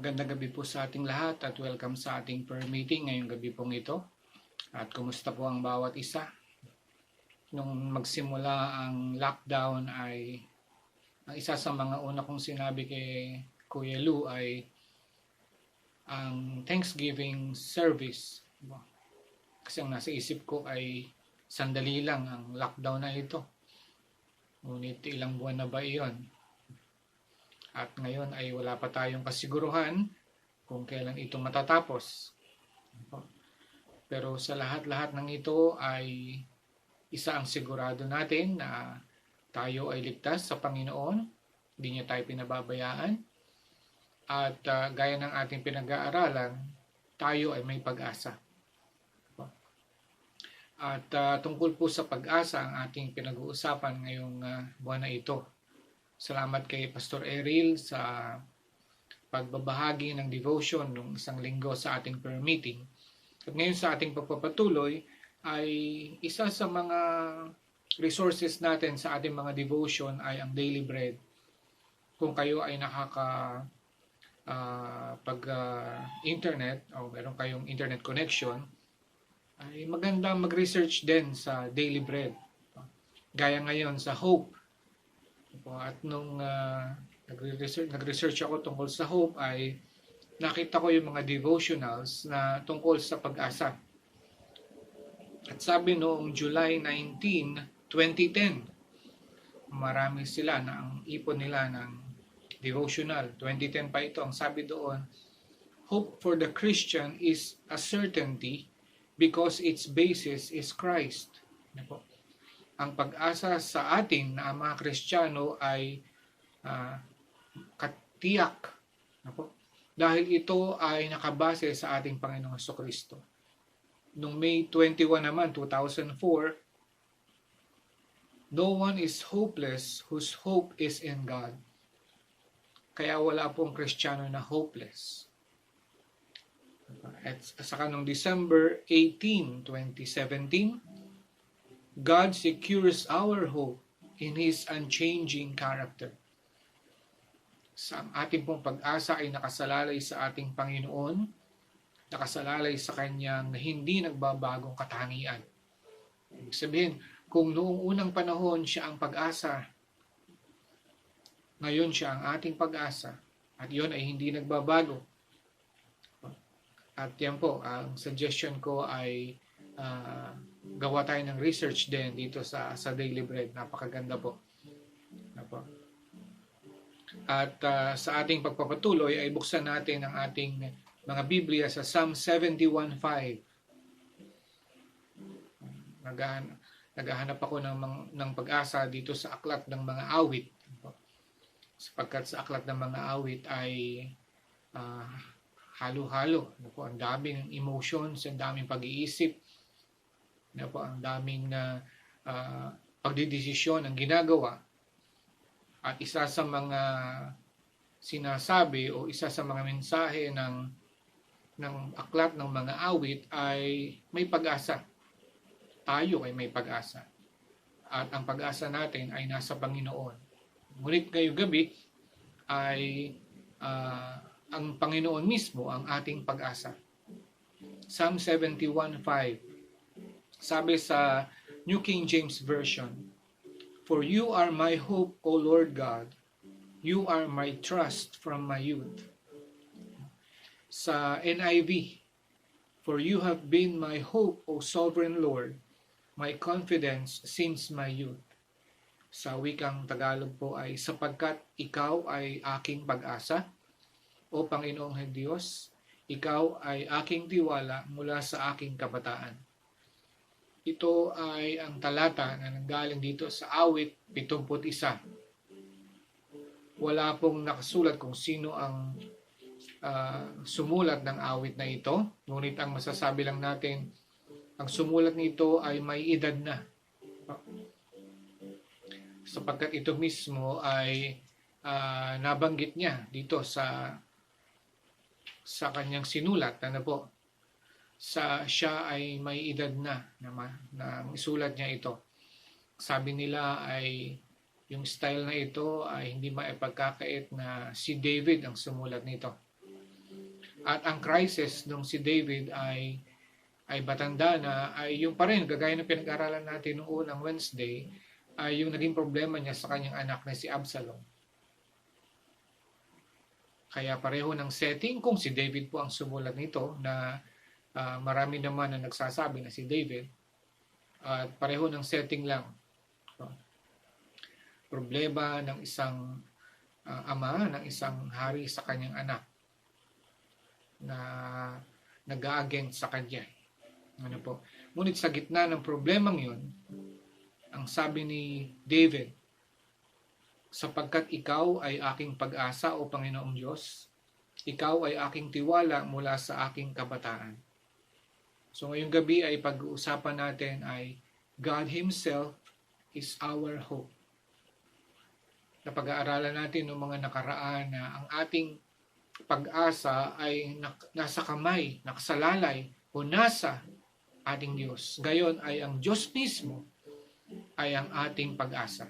Magandang gabi po sa ating lahat at welcome sa ating prayer meeting ngayong gabi pong ito. At kumusta po ang bawat isa? Nung magsimula ang lockdown ay ang isa sa mga una kong sinabi kay Kuya Lou ay ang Thanksgiving service. Kasi ang nasa isip ko ay sandali lang ang lockdown na ito. Ngunit ilang buwan na ba iyon? At ngayon ay wala pa tayong kasiguruhan kung kailan ito matatapos. Pero sa lahat-lahat ng ito ay isa ang sigurado natin na tayo ay ligtas sa Panginoon. Hindi niya tayo pinababayaan. At gaya ng ating pinag-aaralan, tayo ay may pag-asa. At tungkol po sa pag-asa ang ating pinag-uusapan ngayong buwan na ito. Salamat kay Pastor Eril sa pagbabahagi ng devotion nung isang linggo sa ating prayer meeting. At ngayon sa ating pagpapatuloy ay isa sa mga resources natin sa ating mga devotion ay ang Daily Bread. Kung kayo ay internet o meron kayong internet connection, ay maganda mag-research din sa Daily Bread. Gaya ngayon sa Hope. At nung nag-research ako tungkol sa Hope ay nakita ko yung mga devotionals na tungkol sa pag-asa. At sabi noong July 19, 2010, marami sila na ang ipon nila ng devotional. 2010 pa ito. Ang sabi doon, hope for the Christian is a certainty because its basis is Christ. Ang pag-asa sa atin na mga Kristiyano ay katiyak. Dahil ito ay nakabase sa ating Panginoong Jesucristo. Noong May 21 naman, 2004, no one is hopeless whose hope is in God. Kaya wala pong Kristiyano na hopeless. At saka noong December 18, 2017, God secures our hope in His unchanging character. Sa ating pong pag-asa ay nakasalalay sa ating Panginoon, nakasalalay sa Kanyang hindi nagbabagong katangian. Ibig sabihin, kung noong unang panahon siya ang pag-asa, ngayon siya ang ating pag-asa, at yun ay hindi nagbabago. At yan po, ang suggestion ko ay gawa tayo ng research din dito sa Daily Bread. Napakaganda po. At sa ating pagpapatuloy ay buksan natin ang ating mga Biblia sa Psalm 71:5. Naghahanap ako ng pag-asa dito sa aklat ng mga awit. Sapagkat sa aklat ng mga awit ay halo-halo. Ang daming emotions, ang daming pag-iisip, ang daming pagdidesisyon ang ginagawa. At isa sa mga sinasabi o isa sa mga mensahe ng aklat ng mga awit ay may pag-asa. Tayo ay may pag-asa. At ang pag-asa natin ay nasa Panginoon. Ngunit ngayong gabi ay ang Panginoon mismo ang ating pag-asa. Psalm 71:5. Sabi sa New King James Version, "For you are my hope, O Lord God. You are my trust from my youth." Sa NIV, "For you have been my hope, O Sovereign Lord, my confidence since my youth." Sa wikang Tagalog po ay, sapagkat ikaw ay aking pag-asa, O Panginoong Diyos, ikaw ay aking tiwala mula sa aking kabataan. Ito ay ang talata na nanggaling dito sa awit 71. Wala pong nakasulat kung sino ang sumulat ng awit na ito. Ngunit ang masasabi lang natin, ang sumulat nito ay may edad na. Sapagkat ito mismo ay nabanggit niya dito sa kanyang sinulat. Siya ay may edad na isulat niya ito. Sabi nila ay yung style na ito ay hindi maipagkakait na si David ang sumulat nito. At ang crisis nung si David ay batanda na, ay yung pa rin, gagaya ng pinag-aralan natin noong unang Wednesday, ay yung naging problema niya sa kanyang anak na si Absalom. Kaya pareho ng setting kung si David po ang sumulat nito, na marami naman na nagsasabi na si David, at pareho ng setting lang. Problema ng isang ama, ng isang hari sa kanyang anak na nag-a-against sa kanya. Ngunit sa gitna ng problemang yun, ang sabi ni David, sapagkat ikaw ay aking pag-asa, O Panginoong Diyos, ikaw ay aking tiwala mula sa aking kabataan. So ngayong gabi ay pag-uusapan natin ay God Himself is our hope. Napag-aaralan natin noong mga nakaraan na ang ating pag-asa ay nasa kamay, nakasalalay o nasa ating Diyos. Gayon ay ang Diyos mismo ay ang ating pag-asa.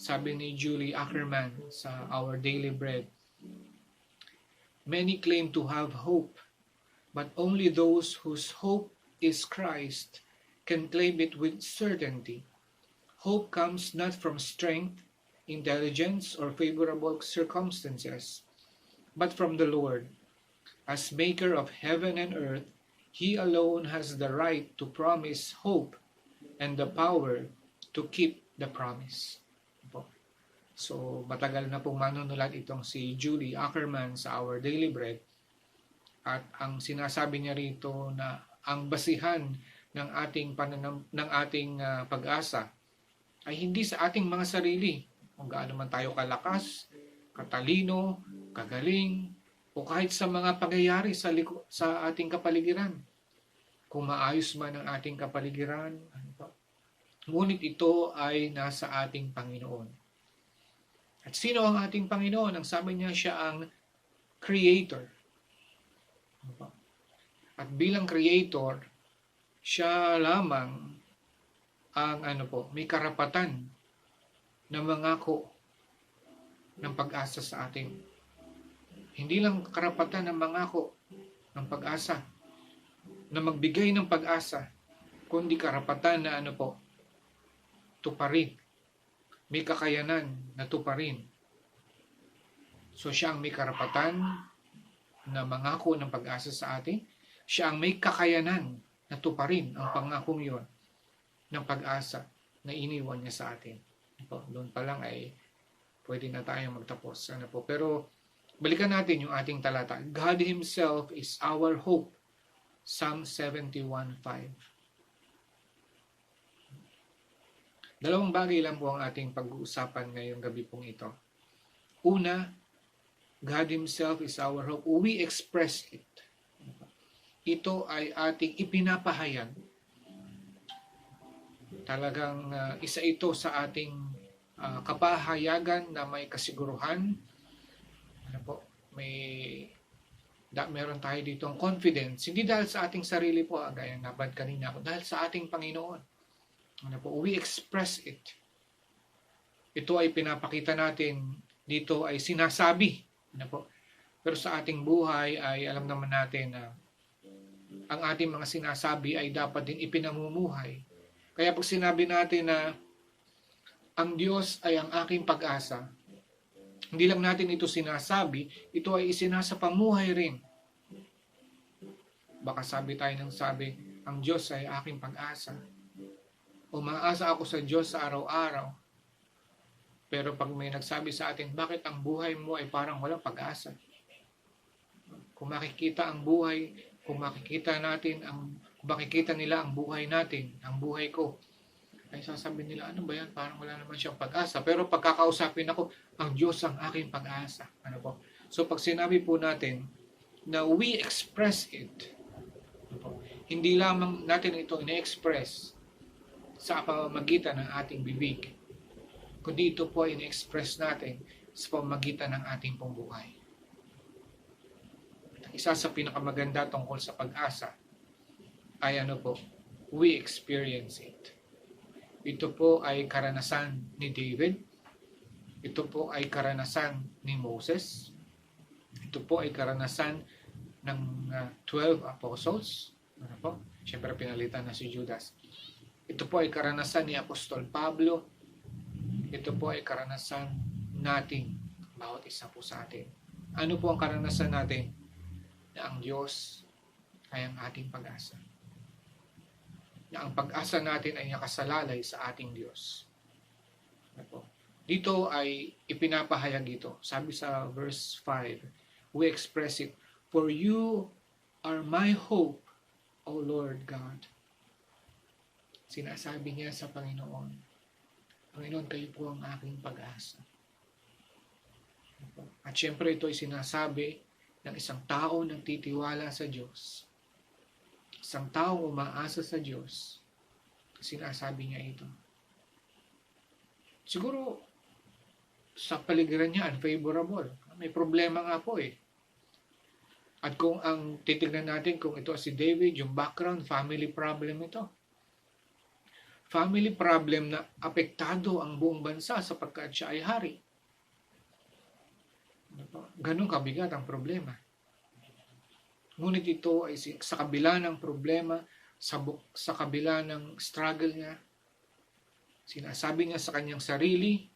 Sabi ni Julie Ackerman sa Our Daily Bread, Many claim to have hope, but only those whose hope is Christ can claim it with certainty. Hope comes not from strength, intelligence, or favorable circumstances, but from the Lord. As maker of heaven and earth, He alone has the right to promise hope and the power to keep the promise. So, matagal na pong manunulat itong si Julie Ackerman sa Our Daily Bread. At ang sinasabi niya rito na ang basihan ng ating pag-asa ay hindi sa ating mga sarili, kung gaano man tayo kalakas, katalino, kagaling, o kahit sa mga pangyayari sa ating kapaligiran. Kung maayos man ang ating kapaligiran, ngunit ito ay nasa ating Panginoon. At sino ang ating Panginoon? Ang sabi niya, siya ang Creator. At bilang Creator, siya lamang ang may karapatan na mangako ng pag-asa sa atin. Hindi lang karapatan ng mangako ng pag-asa, na magbigay ng pag-asa, kundi karapatan na tuparin. May kakayanan na tuparin. So siya ang may karapatan na mangako ng pag-asa sa atin. Siya ang may kakayanan na tuparin ang pangakong yon ng pag-asa na iniwan niya sa atin. Doon pa lang ay pwede na tayong magtapos. Pero balikan natin yung ating talata. God Himself is our hope. Psalm 71:5. Dalawang bagay lang po ang ating pag-uusapan ngayong gabi pong ito. Una, God Himself is our hope. We express it. Ito ay ating ipinapahayag. Talagang isa ito sa ating kapahayagan na may kasiguruhan. Meron tayo ditong confidence. Hindi dahil sa ating sarili po, gaya nabad kanina ako, dahil sa ating Panginoon. We express it. Ito ay pinapakita natin, dito ay sinasabi. Pero sa ating buhay ay alam naman natin na ang ating mga sinasabi ay dapat din ipinamumuhay. Kaya pag sinabi natin na ang Diyos ay ang aking pag-asa, hindi lang natin ito sinasabi, ito ay isinasapamuhay rin. Baka sabi tayo ng sabi, ang Diyos ay aking pag-asa. Umaasa ako sa Diyos sa araw-araw. Pero pag may nagsabi sa atin, bakit ang buhay mo ay parang walang pag-asa? Kung makikita ang buhay, kung makikita nila ang buhay natin, ang buhay ko, ay sasabihin nila, ano ba yan? Parang wala naman siyang pag-asa. Pero pagkakausapin ako, ang Diyos ang aking pag-asa. So pag sinabi po natin na we express it, hindi lamang natin ito ina-express sa pamamagitan ng ating bibig, kundi ito po ay ina-express natin sa pamamagitan ng ating pambuhay. Isa sa pinakamaganda tungkol sa pag-asa ay we experience it. Ito po ay karanasan ni David. Ito po ay karanasan ni Moses. Ito po ay karanasan ng 12 apostles. Siyempre pinalitan na si Judas. Ito po ay karanasan ni Apostol Pablo. Ito po ay karanasan natin, bawat isa po sa atin. Ano po ang karanasan natin? Na ang Diyos ay ang ating pag-asa. Na ang pag-asa natin ay nakasalalay sa ating Diyos. Dito ay ipinapahayag ito. Sabi sa verse 5, we express it, for you are my hope, O Lord God. Sinasabi niya sa Panginoon, Panginoon, kayo po ang aking pag-asa. At syempre ito ay sinasabi ng isang tao nagtitiwala sa Diyos. Isang tao umaasa sa Diyos. Sinasabi niya ito. Siguro, sa paligiran niya, unfavorable. May problema nga po eh. At kung ang titignan natin, kung ito si David, yung background, family problem ito. Family problem na apektado ang buong bansa sapagkat siya ay hari. Ganun kabigat ang problema. Ngunit ito ay sa kabila ng problema, sa kabila ng struggle niya, sinasabi niya sa kanyang sarili,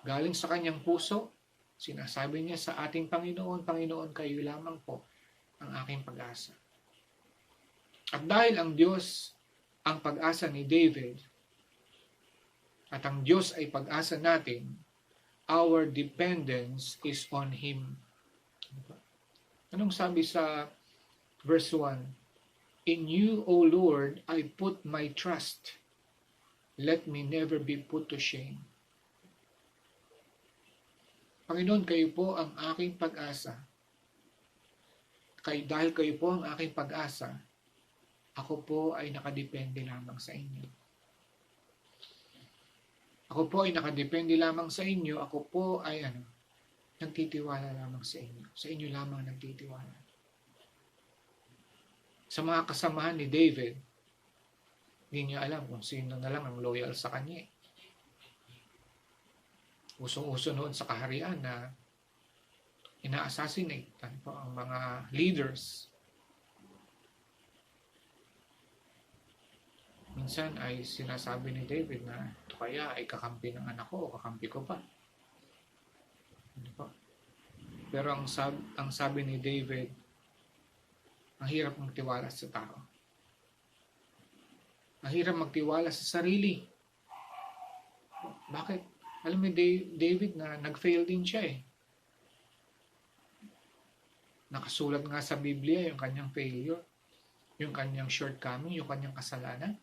galing sa kanyang puso, sinasabi niya sa ating Panginoon, Panginoon, kayo lamang po ang aking pag-asa. At dahil ang Diyos ang pag-asa ni David, at ang Diyos ay pag-asa natin, our dependence is on Him. Anong sabi sa verse 1? In you, O Lord, I put my trust. Let me never be put to shame. Panginoon, kayo po ang aking pag-asa. Dahil kayo po ang aking pag-asa, ako po ay nakadepende lamang sa inyo. Ako po ay nakadepende lamang sa inyo. Ako po ay nagtitiwala lamang sa inyo. Sa inyo lamang nagtitiwala. Sa mga kasamahan ni David, hindi niya alam kung sino na lang ang loyal sa kanya. Usong-uso noon sa kaharian na ina-assassinate ang mga leaders. Minsan ay sinasabi ni David na ito kaya ay kakampi ng anak ko o kakampi ko pa. Pero ang sabi ni David, ang hirap magtiwala sa tao. Ang hirap magtiwala sa sarili. Bakit? Alam mo David na nag-fail din siya eh. Nakasulat nga sa Biblia yung kanyang failure, yung kanyang shortcoming, yung kanyang kasalanan.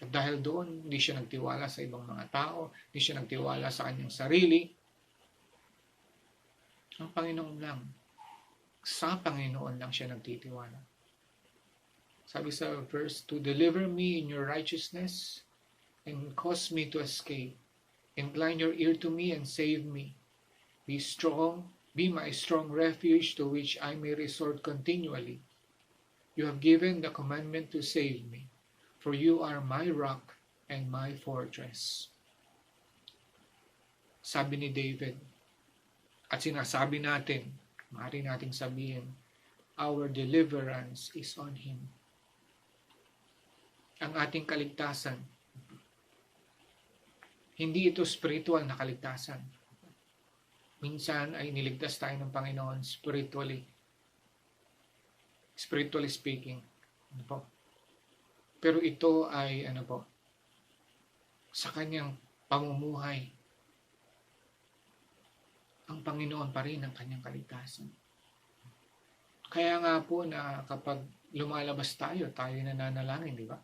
At dahil doon, hindi siya nagtiwala sa ibang mga tao, hindi siya nagtiwala sa kanyang sarili. Ang Panginoon lang. Sa Panginoon lang siya nagtitiwala. Sabi sa verse 2, deliver me in your righteousness and cause me to escape. Incline your ear to me and save me. Be strong, be my strong refuge to which I may resort continually. You have given the commandment to save me, for you are my rock and my fortress. Sabi ni David, at sinasabi natin, maaari nating sabihin, our deliverance is on Him. Ang ating kaligtasan, hindi ito spiritual na kaligtasan. Minsan ay niligtas tayo ng Panginoon spiritually speaking. Pero ito ay sa kanyang pamumuhay. Ang Panginoon pa rin ang kanyang kaligtasan. Kaya nga po na kapag lumalabas tayo nananalangin, di ba?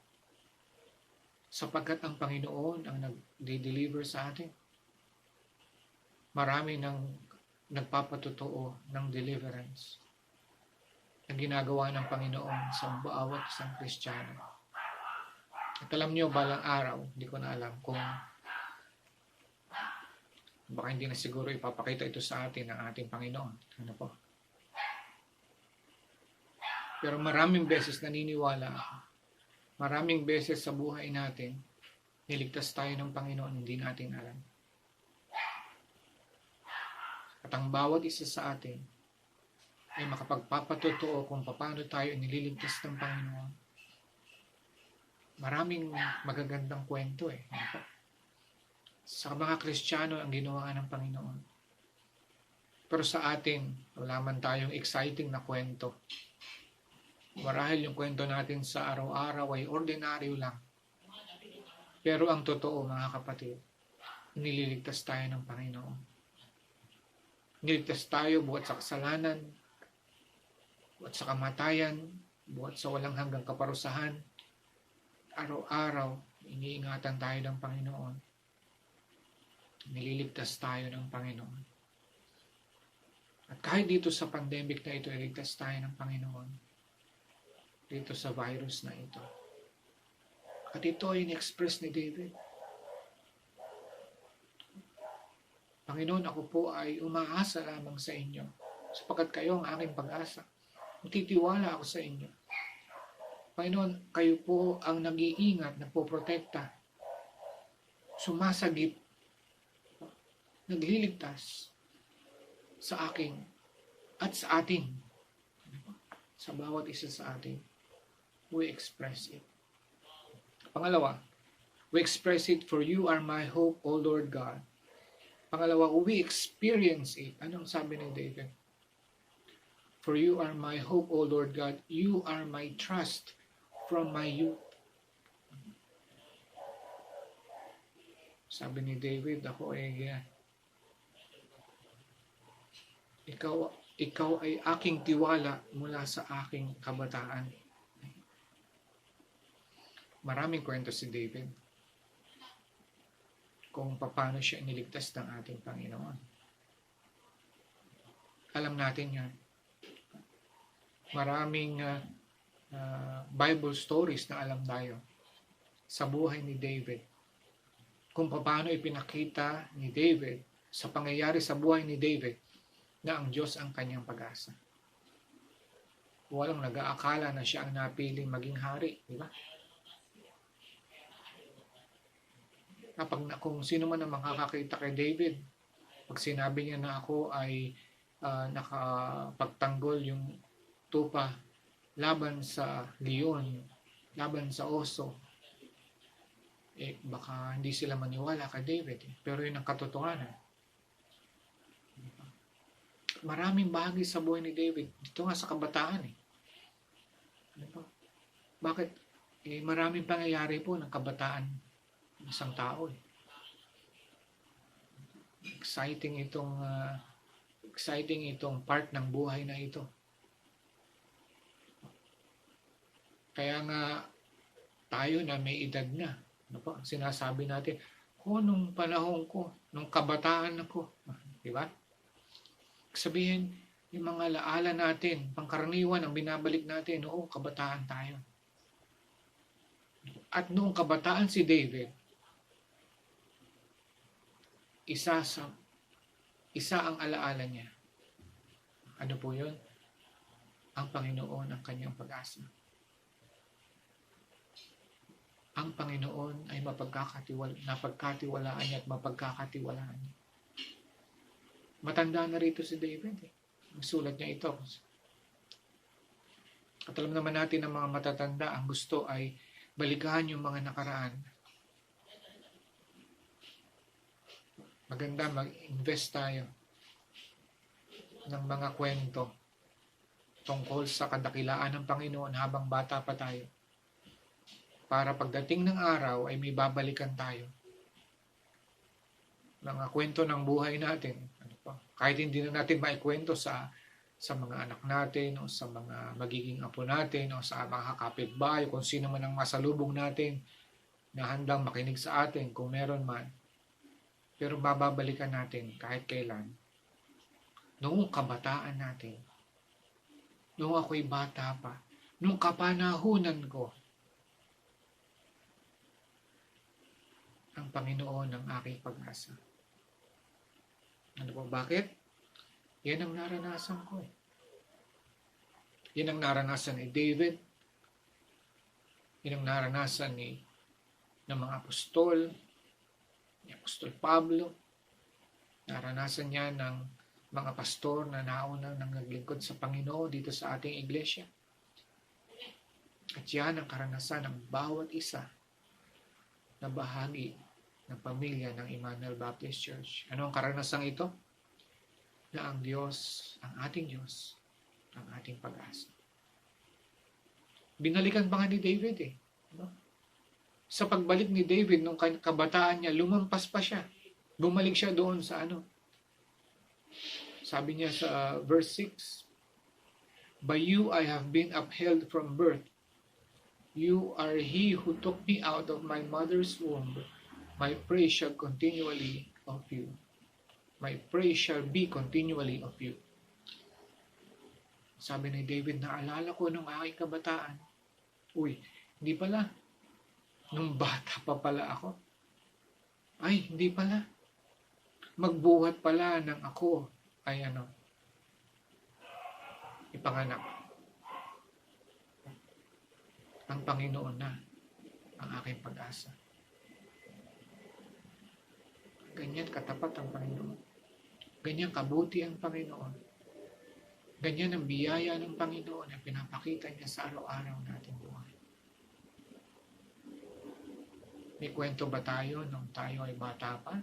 Sapagkat ang Panginoon ang nag-deliver sa atin. Marami nang nagpapatotoo ng deliverance na ginagawa ng Panginoon sa bawat isang Kristiyano. At alam niyo, balang araw, hindi ko na alam kung baka hindi na siguro ipapakita ito sa atin ng ating Panginoon. Pero maraming beses naniniwala ako. Maraming beses sa buhay natin, niligtas tayo ng Panginoon, hindi natin alam. At ang bawat isa sa atin ay makapagpapatotoo kung paano tayo nililigtas ng Panginoon. Maraming magagandang kwento eh. Sa mga Kristiyano ang ginawa ng Panginoon. Pero sa atin, wala man tayong exciting na kwento. Marahil yung kwento natin sa araw-araw ay ordinaryo lang. Pero ang totoo, mga kapatid, nililigtas tayo ng Panginoon. Niligtas tayo buhat sa kasalanan, buhat sa kamatayan, buhat sa walang hanggang kaparusahan. Araw-araw, iniingatan tayo ng Panginoon. Nililigtas tayo ng Panginoon. At kahit dito sa pandemic na ito, iligtas tayo ng Panginoon. Dito sa virus na ito. At ito ay in-express ni David. Panginoon, ako po ay umaasa lamang sa inyo sapagkat kayo ang aking pag-asa. Magtitiwala ako sa inyo. Panginoon, kayo po ang nag-iingat, nagpoprotekta, sumasagip, nagliligtas sa aking at sa atin. Sa bawat isa sa atin, we express it. Pangalawa, we express it, for you are my hope, O Lord God. Pangalawa, we experience it. Anong sabi ni David? For you are my hope, O Lord God. You are my trust from my youth. Sabi ni David, ako ay ikaw ay aking tiwala mula sa aking kabataan. Maraming kwento si David kung paano siya iniligtas ng ating Panginoon. Alam natin yan. Maraming Bible stories na alam tayo sa buhay ni David. Kung paano ipinakita ni David sa pangyayari sa buhay ni David na ang Diyos ang kanyang pag-asa. Walang nag-aakala na siya ang napiling maging hari, di ba? Kung sino man ang makakakita kay David, pag sinabi niya na ako ay nakapagtanggol yung tupa laban sa leon, laban sa oso, baka hindi sila maniwala kay David. Pero yun ang katotohanan. Maraming bahagi sa buhay ni David. Dito nga sa kabataan. Bakit? Maraming pangyayari po ng kabataan ng isang tao. Exciting itong part ng buhay na ito. Kaya nga tayo na may edad na, sinasabi natin, nung panahon ko, nung kabataan ako, di ba? Sabihin, yung mga alaala natin, pangkaraniwan ang binabalik natin, kabataan tayo. At noong kabataan si David, isa ang alaala niya. Ano po yun? Ang Panginoon ang kanyang pag-asa. Ang Panginoon ay napagkatiwalaan niya at mapagkakatiwalaan niya. Matanda na rito si David. Sulat niya ito. At alam naman natin ng mga matatanda, ang gusto ay balikan yung mga nakaraan. Maganda mag-invest tayo ng mga kwento tungkol sa kadakilaan ng Panginoon habang bata pa tayo. Para pagdating ng araw ay may babalikan tayo. Mga kwento ng buhay natin. Kahit hindi na natin maikwento sa mga anak natin o sa mga magiging apo natin o sa mga kapitbahay, kung sino man ang masalubong natin na handang makinig sa atin kung meron man. Pero bababalikan natin kahit kailan. Noong kabataan natin, noong ako'y bata pa, noong kapanahunan ko, ang Panginoon ang aking pag-asa. Ano po, bakit? Yan ang naranasan ko. Yan ang naranasan ni David. Yan ang naranasan ng mga apostol, ni Apostol Pablo. Naranasan niya ng mga pastor na naunang naglingkod sa Panginoon dito sa ating iglesia. At yan ang karanasan ng bawat isa na bahagi ng pamilya ng Emmanuel Baptist Church. Ano ang karanasang ito? Na ang Diyos, ang ating Diyos, ang ating pag-asa. Binalikan pa nga ni David Sa pagbalik ni David nung kabataan niya, lumampas pa siya. Bumalik siya doon sa Sabi niya sa verse 6, By you I have been upheld from birth. You are he who took me out of my mother's womb. My praise shall continually of you. My praise shall be continually of you. Sabi ni David, naalala ko nung aking kabataan. Hindi pala. Nung bata pa pala ako. Hindi pala. Magbuhat pala ng ako ay ipanganak. Ang Panginoon na ang aking pag-asa. Ganyan katapat ang Panginoon. Ganyan kabuti ang Panginoon. Ganyan ang biyaya ng Panginoon na pinapakita niya sa araw-araw nating buhay. May kwento ba tayo nung tayo ay bata pa?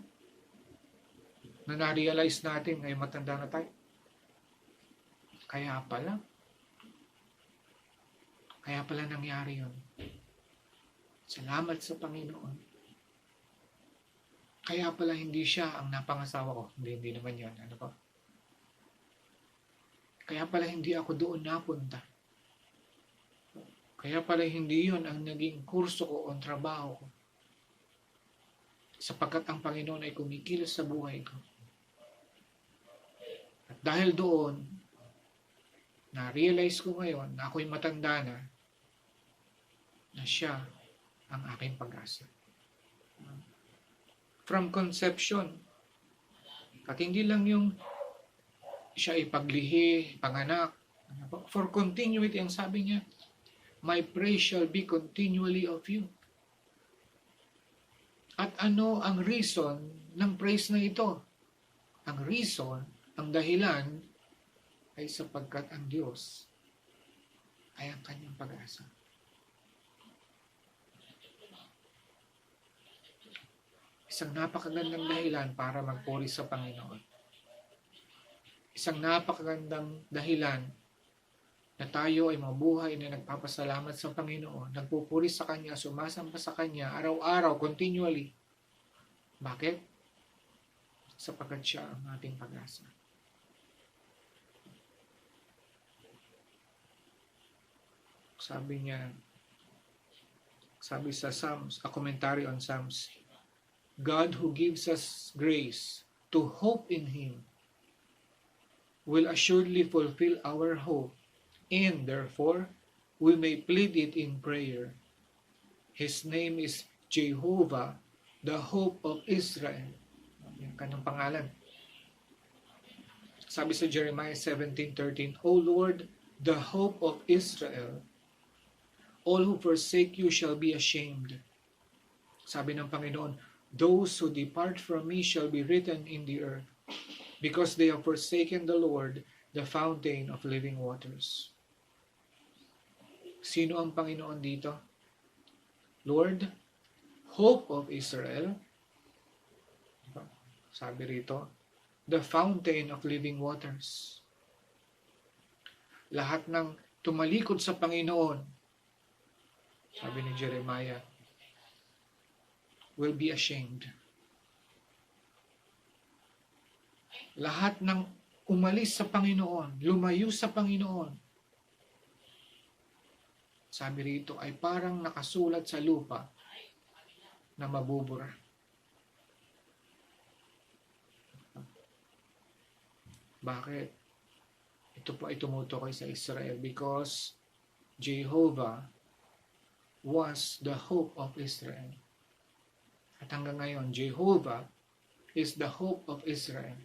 Na na-realize natin ngayon matanda na tayo? Kaya pala nangyari yun. Salamat sa Panginoon. Kaya pala hindi siya ang napangasawa ko. Hindi naman yun. Ano po? Kaya pala hindi ako doon napunta. Kaya pala hindi yun ang naging kurso ko o trabaho ko. Sapagkat ang Panginoon ay kumikilos sa buhay ko. At dahil doon, na-realize ko ngayon na ako'y matanda na siya ang aking pag-asa. From conception, at hindi lang yung siya ay paglihi, panganak. For continuity, ang sabi niya, my praise shall be continually of you. At ano ang reason ng praise na ito? Ang reason, ang dahilan, ay sapagkat ang Diyos ay ang kanyang pag-asa. Isang napakagandang dahilan para magpuri sa Panginoon. Isang napakagandang dahilan na tayo ay mabuhay na nagpapasalamat sa Panginoon, nagpupuri sa Kanya, sumasamba sa Kanya, araw-araw, continually. Bakit? Sapagkat siya ang ating pag-asa. Sabi sa Psalms, a commentary on Psalms, God who gives us grace to hope in Him will assuredly fulfill our hope, and therefore we may plead it in prayer. His name is Jehovah, the hope of Israel. Yan kanyang pangalan. Sabi sa Jeremiah 17:13, O Lord, the hope of Israel, all who forsake you shall be ashamed. Sabi ng Panginoon, those who depart from me shall be written in the earth, because they have forsaken the Lord, the fountain of living waters. Sino ang Panginoon dito? Lord, hope of Israel. Sabi rito, the fountain of living waters. Lahat ng tumalikod sa Panginoon, sabi ni Jeremiah, will be ashamed. Lahat ng umalis sa Panginoon, lumayo sa Panginoon, sabi rito, ay parang nakasulat sa lupa na mabubura. Bakit? Ito po ay tumutukoy sa Israel because Jehovah was the hope of Israel. At hanggang ngayon, Jehovah is the hope of Israel.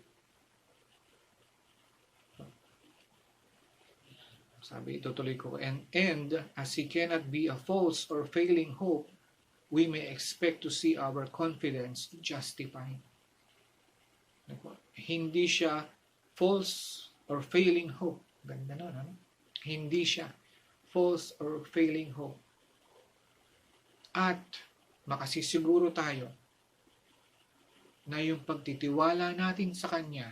Sabi, itutuloy ko, and as He cannot be a false or failing hope, we may expect to see our confidence justified. Hindi siya false or failing hope. Ganda nun, ano? Hindi siya false or failing hope. At makasisiguro tayo na yung pagtitiwala natin sa Kanya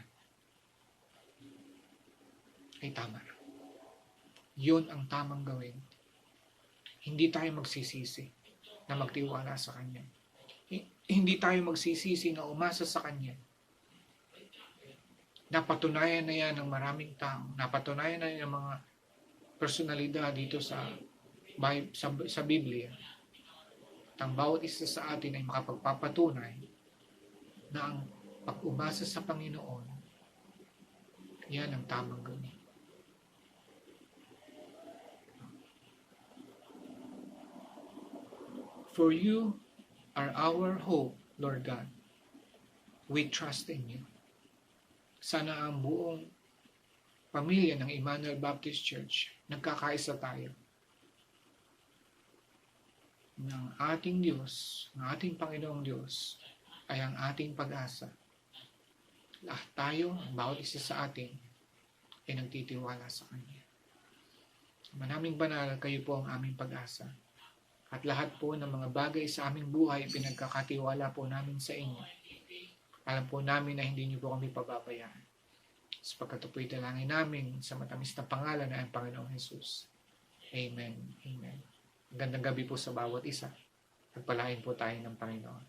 ay tama. Yun ang tamang gawin. Hindi tayo magsisisi na magtiwala sa Kanya. Hindi tayo magsisisi na umasa sa Kanya. Napatunayan na yan ng maraming tao. Napatunayan na yan ng mga personalidad dito sa Biblia. Ang bawat isa sa atin ay makapagpapatunay na ang pag-umasa sa Panginoon, yan ang tamang gawin. For you are our hope, Lord God. We trust in you. Sana ang buong pamilya ng Emmanuel Baptist Church, nagkakaisa tayo. Ng ating Diyos, ng ating Panginoong Diyos, ay ang ating pag-asa. Lahat tayo, bawat isa sa atin, ay nagtitiwala sa Kanya. Manaming banal, kayo po ang aming pag-asa. At lahat po ng mga bagay sa aming buhay, pinagkakatiwala po namin sa inyo. Alam po namin na hindi niyo po kami pababayaan. Sapagkat ito po'y dalangin namin sa matamis na pangalan ng Panginoong Jesus. Amen. Amen. Magandang gabi po sa bawat isa. Pagpalain po tayo ng Panginoon.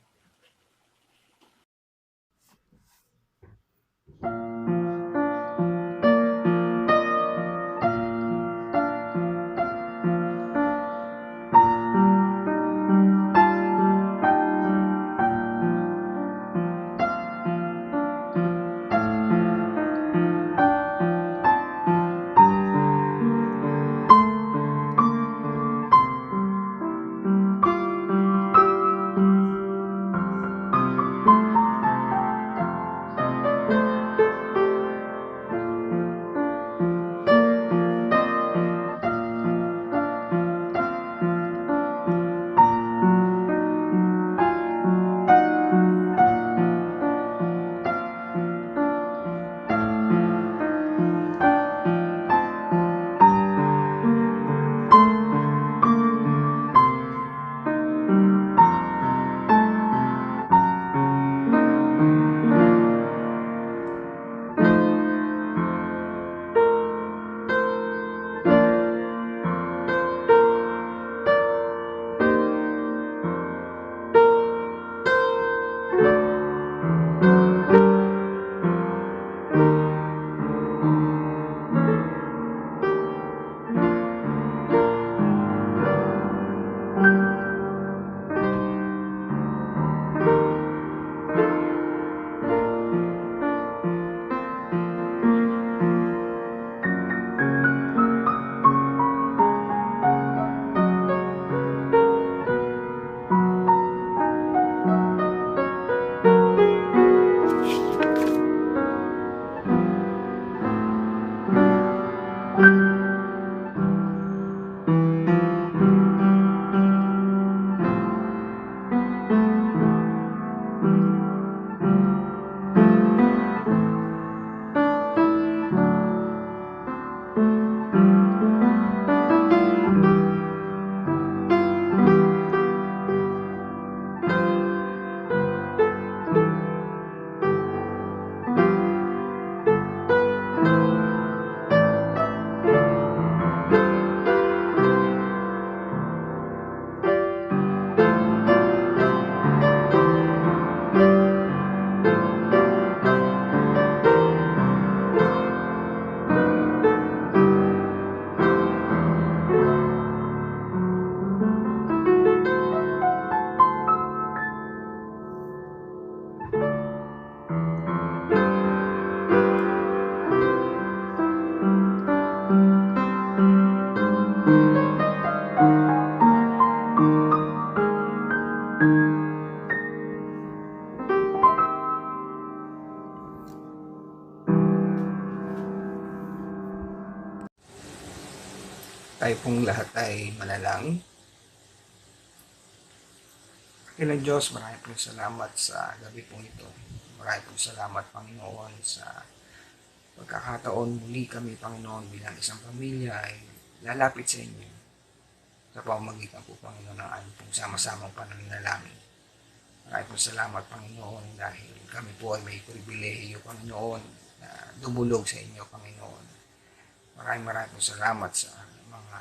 Tayo pong lahat ay manalangin. Kailan Diyos, marami pong salamat sa gabi pong ito. Marami pong salamat, Panginoon, sa pagkakataon muli kami, Panginoon, bilang isang pamilya ay lalapit sa inyo sa pamamagitan po, Panginoon, ng aming pong sama-samang pananalangin. Marami pong salamat, Panginoon, dahil kami po ay may pribilehiyo, Panginoon, na dumulog sa inyo, Panginoon. Maraming pong salamat sa mga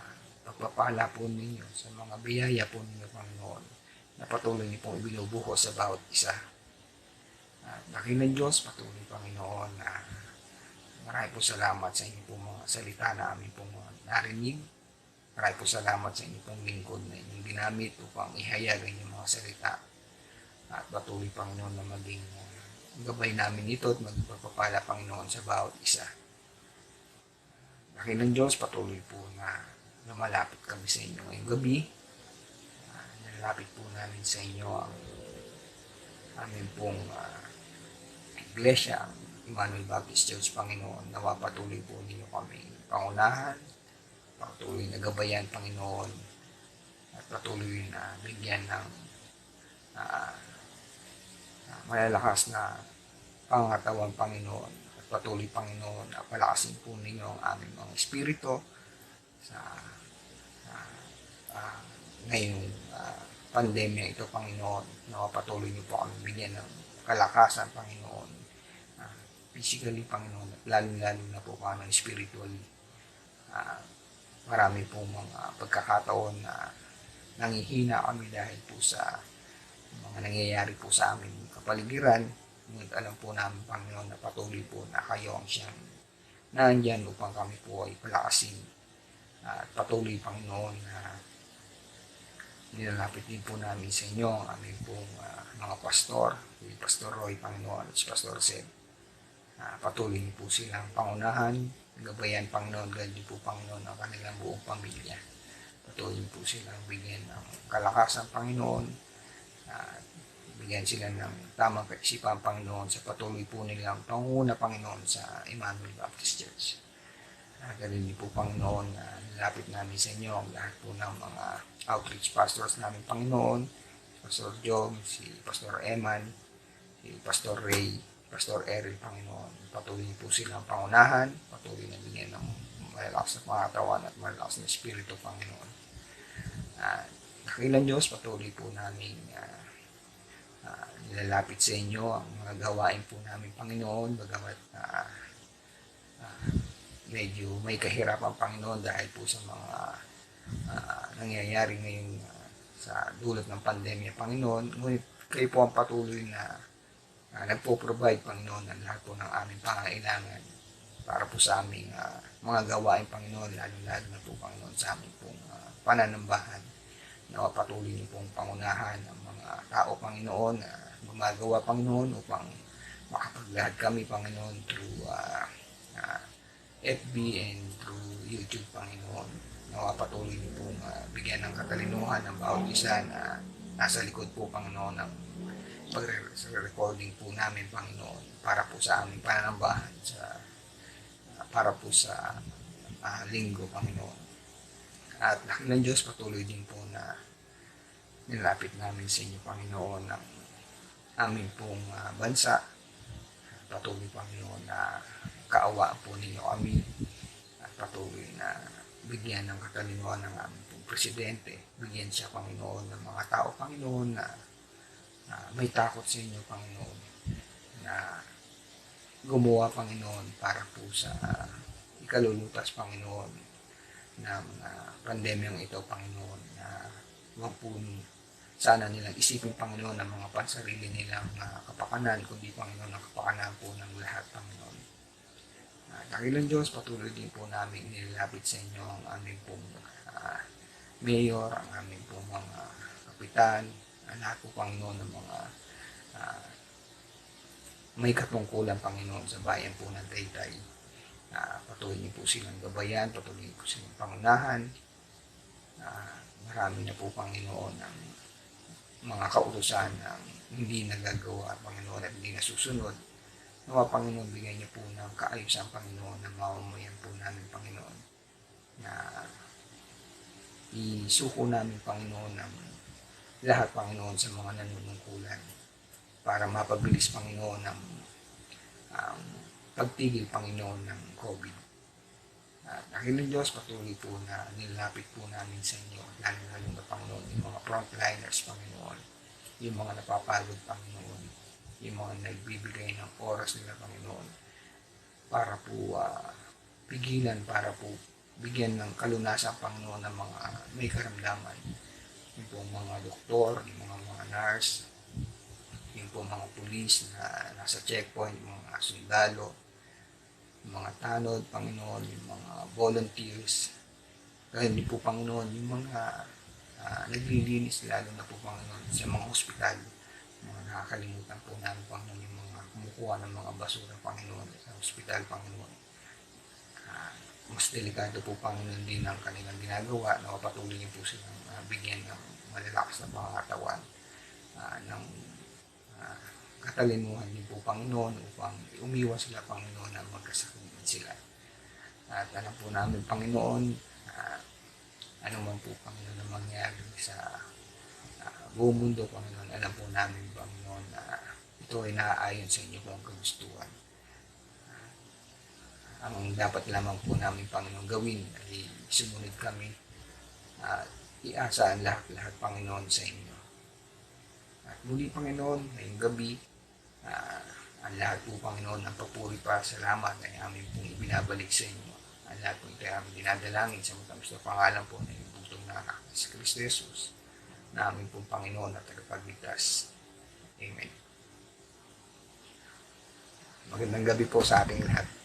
pagpapala po ninyo, sa mga biyaya po ninyo, Panginoon, na patuloy niyo pong ibinubuhos sa bawat isa. At dakilang Diyos, patuloy, Panginoon, na marami po salamat sa inyo pong mga salita na aming pong narinig. Marami po salamat sa inyo pong lingkod na inyong ginamit upang ihayag ang inyong mga salita. At patuloy, Panginoon, na maging gabay namin ito at maging pagpapala, Panginoon, sa bawat isa. Dakilang Diyos, patuloy po na lumalapit kami sa inyo ngayong gabi. Nilalapit po namin sa inyo ang aming pong iglesia, ang Emmanuel Baptist Church, Panginoon. Nawa patuloy po ninyo kami pangunahan, patuloy na gabayan, Panginoon, at patuloy na bigyan ng malalakas na pangatawan, Panginoon, at patuloy, Panginoon, na palakasin po ninyo ang aming mga espiritu sa ah, ngayong pandemya ito, Panginoon. Na patuloy niyo po kami bigyan ng kalakasan, Panginoon. Physically, Panginoon, at lalo-lalo na po kami spiritually. Marami po mga pagkakataon na nangihina kami dahil po sa mga nangyayari po sa aming kapaligiran. Ngunit alam po namin, Panginoon, na patuloy po na kayo ang siyang nandyan upang kami po ay palakasin. At patuloy, Panginoon, na nilalapit din po namin sa inyo ang aming pong mga pastor, si Pastor Roy, Panginoon, at si Pastor Seb. Patuloy niyo po silang pangunahan, gabayan, Panginoon, ganyan din po, Panginoon, ang kanilang buong pamilya. Patuloy niyo po silang bigyan ng kalakasan, Panginoon, at bigyan sila ng tamang kaisipan, Panginoon, sa patuloy po nilang panguna, Panginoon, sa Emmanuel Baptist Church. Ganun din po, Panginoon, nilapit namin sa inyo ang lahat po ng mga outreach pastors namin, Panginoon, Pastor Jom, si Pastor Eman, si Pastor Ray, Pastor Errol, Panginoon. Patuloy niyo po silang pangunahan, patuloy na bigyan ng malalakas na pangatawan at malalakas na espiritu, Panginoon. Dakilang Diyos, patuloy po namin nilalapit sa inyo ang mga gawain po namin, Panginoon, bagamat medyo may kahirapan, Panginoon, dahil po sa mga nangyayari ngayon sa dulot ng pandemya, Panginoon. Ngunit kayo po ang patuloy na nagpo-provide, Panginoon, ng lahat po ng aming pangailangan para po sa aming mga gawain, Panginoon, lalo-lalo na po, Panginoon, sa aming pong pananambahan. Na patuloy niyo pong pangunahan ng mga tao, Panginoon, na gumagawa, Panginoon, upang makapaglahad kami, Panginoon, through FB and through YouTube, Panginoon. Na patuloy niyo pong bigyan ng katalinuhan ng bawat isa na nasa likod po, Panginoon, ng pag-recording po namin, Panginoon, para po sa aming pananambahan, para po sa linggo, Panginoon. At dakilang Diyos, patuloy din po na nilapit namin sa inyo, Panginoon, ang aming pong bansa. Patuloy, Panginoon, na kaawaan po ninyo kami at patuloy na bigyan ng katalinuhan ng aming pong presidente. Bigyan siya, Panginoon, ng mga tao, Panginoon, na may takot sa inyo, Panginoon, na gumawa, Panginoon, para po sa ikalulutas, Panginoon, ng pandemyang ito, Panginoon, na huwag po sana nilang isipin, Panginoon, ng mga pansarili nilang kapakanan, kundi, Panginoon, ang kapakanan po ng lahat, Panginoon. Dakilang Diyos, patuloy din po namin nilalapit sa inyo ang aming pong mayor, ang aming pong mga kapitan, ang lahat po, Panginoon, ng mga may katungkulan, Panginoon, sa bayan po ng Taytay. Patuloy niyo po silang gabayan, patuloy niyo po silang pangunahan. Marami na po, Panginoon, ang mga kautusan ng hindi nagagawa, Panginoon, at hindi nasusunod. Nawa, Panginoon, bigyan niyo po ng kaayusan, Panginoon, ng mamamayan po namin, Panginoon, na isuko namin, Panginoon, ng lahat, Panginoon, sa mga nanunungkulan para mapabilis, Panginoon, ng pagtigil, Panginoon, ng COVID. At dakilang Diyos, patuloy po na nilapit po namin sa inyo, lalo-lalo na, Panginoon, yung mga frontliners, Panginoon, yung mga napapagod, Panginoon, yung mga nagbibigay ng oras nila, Panginoon, para po pigilan, para po bigyan ng kalunasan, Panginoon, ng mga may karamdaman. Yung po mga doktor, yung mga nurse, yung po mga pulis na nasa checkpoint, yung mga sundalo, yung mga tanod, Panginoon, yung mga volunteers. Ganyan din po, Panginoon, yung mga naglilinis, lalo na po, Panginoon, sa mga ospital. Mga nakakalimutan po namin, Panginoon, yung mga kumukuha ng mga basura, Panginoon, sa ospital, Panginoon. Mas delikado po, Panginoon, din ang kanilang ginagawa. Nakapatuloy niyo po silang bigyan ng malalakas na pangatawan ng katalinuhan niyo po, Panginoon, upang umiwas sila, Panginoon, na magkasakit sila. At alam po namin, Panginoon, ano man po, Panginoon, na mangyari sa buong mundo, Panginoon, alam po namin, Panginoon, na ito ay naaayon sa inyo pong kagustuhan. Ang dapat lamang po namin, Panginoon, gawin ay sumunod kami at iasa ang lahat-lahat, Panginoon, sa inyo. At muli, Panginoon, ngayong gabi, ah, ang lahat po, Panginoon, ang papuri pa, salamat ay amin pong ibinabalik sa inyo. Ang lahat po ito ay aming dinadalangin sa matamis na pangalan po na ibutong na anak ni Kristo Jesus, na amin pong Panginoon at tagapagligtas. Amen. Magandang gabi po sa ating lahat.